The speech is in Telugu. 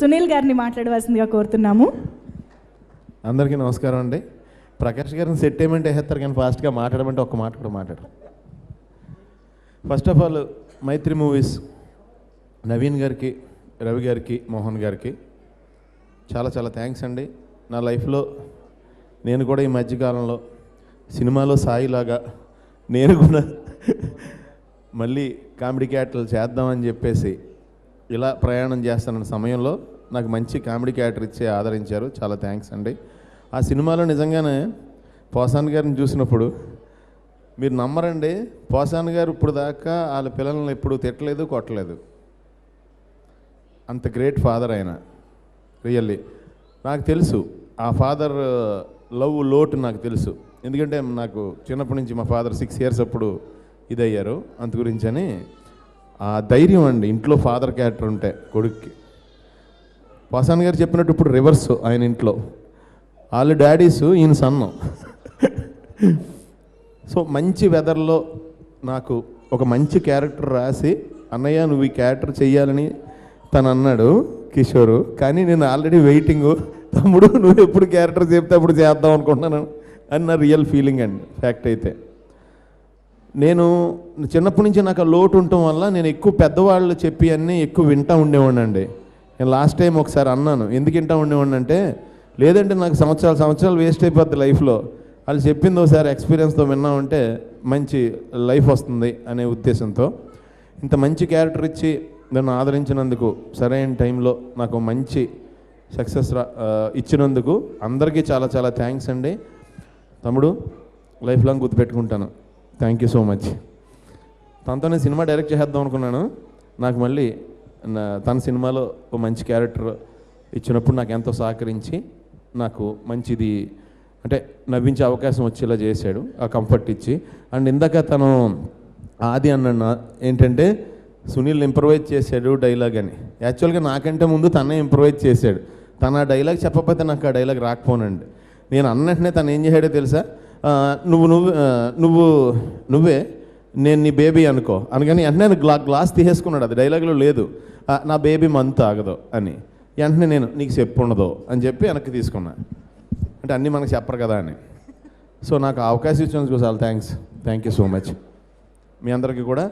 సునీల్ గారిని మాట్లాడవలసిందిగా కోరుతున్నాము. అందరికీ నమస్కారం అండి. ప్రకాష్ గారిని సెట్టేమెంట్ వేసేస్తారు కానీ ఫాస్ట్గా మాట్లాడమంటే ఒక్క మాట కూడా మాట్లాడరు. First of all Mythri movies Naveen గారికి, రవి గారికి, మోహన్ గారికి చాలా చాలా థ్యాంక్స్ అండి. నా లైఫ్లో నేను కూడా ఈ మధ్యకాలంలో సినిమాలో సాయిలాగా నేను కూడా మళ్ళీ కామెడీ క్యారెక్టర్లు చేద్దామని చెప్పేసి ఇలా ప్రయాణం చేస్తున్న సమయంలో నాకు మంచి కామెడీ క్యారెక్టర్ ఇచ్చి ఆదరించారు. చాలా థ్యాంక్స్ అండి. ఆ సినిమాలో నిజంగానే పోసాన్ గారిని చూసినప్పుడు మీరు నమ్మరండి, పోసాన్ గారు ఇప్పుడు దాకా వాళ్ళ పిల్లల్ని ఎప్పుడు తిట్టలేదు, కొట్టలేదు. అంత గ్రేట్ ఫాదర్ ఆయన. రియల్లీ నాకు తెలుసు ఆ ఫాదర్ లవ్ లోటు నాకు తెలుసు. ఎందుకంటే నాకు చిన్నప్పటి నుంచి మా ఫాదర్ 6 years అప్పుడు ఇదయ్యారు. అంత గురించి అని ఆ ధైర్యం అండి ఇంట్లో ఫాదర్ క్యారెక్టర్ ఉంటే కొడుక్కి. పోసాన్ గారు చెప్పినట్టు ఇప్పుడు రివర్స్ ఆయన ఇంట్లో వాళ్ళ డాడీస్ ఈయన సన్నం. సో మంచి వెదర్లో నాకు ఒక మంచి క్యారెక్టర్ రాసి అన్నయ్య నువ్వు ఈ క్యారెక్టర్ చెయ్యాలని తను అన్నాడు కిషోరు. కానీ నేను ఆల్రెడీ వెయిటింగ్, తమ్ముడు నువ్వు ఎప్పుడు క్యారెక్టర్ చెప్తే అప్పుడు చేద్దాం అనుకుంటున్నాను అని నా రియల్ ఫీలింగ్ అండి. ఫ్యాక్ట్ అయితే నేను చిన్నప్పటి నుంచి నాకు ఆ లోటు ఉండటం వల్ల నేను ఎక్కువ పెద్దవాళ్ళు చెప్పి అన్నీ ఎక్కువ వింటూ ఉండేవాడిని అండి. నేను లాస్ట్ టైం ఒకసారి అన్నాను, ఎందుకు వింటూ ఉండేవాడిని అంటే, లేదంటే నాకు సంవత్సరాలు వేస్ట్ అయిపోద్ది లైఫ్లో, వాళ్ళు చెప్పింది ఒకసారి ఎక్స్పీరియన్స్తో విన్నామంటే మంచి లైఫ్ వస్తుంది అనే ఉద్దేశంతో ఇంత మంచి క్యారెక్టర్ ఇచ్చి నన్ను ఆదరించినందుకు, సరైన టైంలో నాకు మంచి సక్సెస్ ఇచ్చినందుకు అందరికీ చాలా చాలా థ్యాంక్స్ అండి. తమ్ముడు లైఫ్ లాంగ్ గుర్తుపెట్టుకుంటాను. Thank you so much. తనతో నేను సినిమా డైరెక్ట్ చేద్దాం అనుకున్నాను. నాకు మళ్ళీ తన సినిమాలో ఒక మంచి క్యారెక్టర్ ఇచ్చినప్పుడు నాకు ఎంతో సహకరించి నాకు మంచిది అంటే నవ్వించే అవకాశం వచ్చేలా చేశాడు, ఆ కంఫర్ట్ ఇచ్చి. అండ్ ఇందాక తను ఆది అన్నాడు ఏంటంటే సునీల్ ఇంప్రవైజ్ చేశాడు డైలాగ్ అని. యాక్చువల్గా నాకంటే ముందు తనే ఇంప్రవైజ్ చేశాడు. తను ఆ డైలాగ్ చెప్పకపోతే నాకు ఆ డైలాగ్ రాకపోనండి. నేను అన్నట్టునే తను ఏం చేశాడో తెలుసా, నువ్వే నేను నీ బేబీ అనుకో అనగానే వెంటనే గ్లాస్ తీసేసుకున్నాడు. అది డైలాగ్లో లేదు, నా బేబీ మంత్ ఆగదు అని. వెంటనే నేను నీకు చెప్పు ఉండదు అని చెప్పి వెనక్కి తీసుకున్నా. అంటే అన్నీ మనకు చెప్పరు కదా అని. సో నాకు అవకాశం ఇచ్చినందుకు చాలా థ్యాంక్ యూ సో మచ్. మీ అందరికీ కూడా